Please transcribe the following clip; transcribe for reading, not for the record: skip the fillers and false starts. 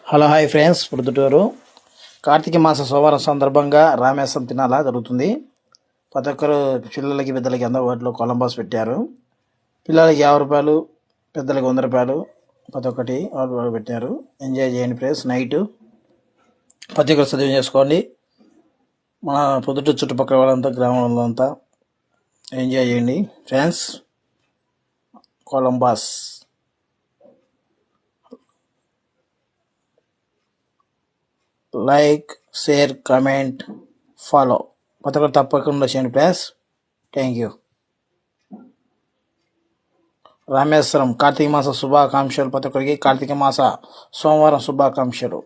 Hello hi friends, Proddatur Karthika మాస సోమవారం సందర్భంగా రామేశ్వరం తినాలా జరుగుతుంది. ప్రతి ఒక్కరు పిల్లలకి పెద్దలకి అందరూ వాటిలో కొలంబస్ పెట్టారు. పిల్లలకి 50 రూపాయలు, పెద్దలకి 100 రూపాయలు, ప్రతి ఒక్కటి వాళ్ళు పెట్టారు. ఎంజాయ్ చేయండి ఫ్రెండ్స్. నైట్ ప్రతి ఒక్కరు చదివి చేసుకోండి. మన పొద్దుటూరు చుట్టుపక్కల వాళ్ళంతా గ్రామంలో అంతా ఎంజాయ్ చేయండి ఫ్రెండ్స్. కొలంబస్ లైక్, షేర్, కమెంట్, ఫాలో ప్రతి ఒక్కరు తప్పకుండా చేయండి friends. Thank you. Rameswaram Karthika మాస శుభాకాంక్షలు. ప్రతి ఒక్కరికి కార్తీక మాస సోమవారం శుభాకాంక్షలు.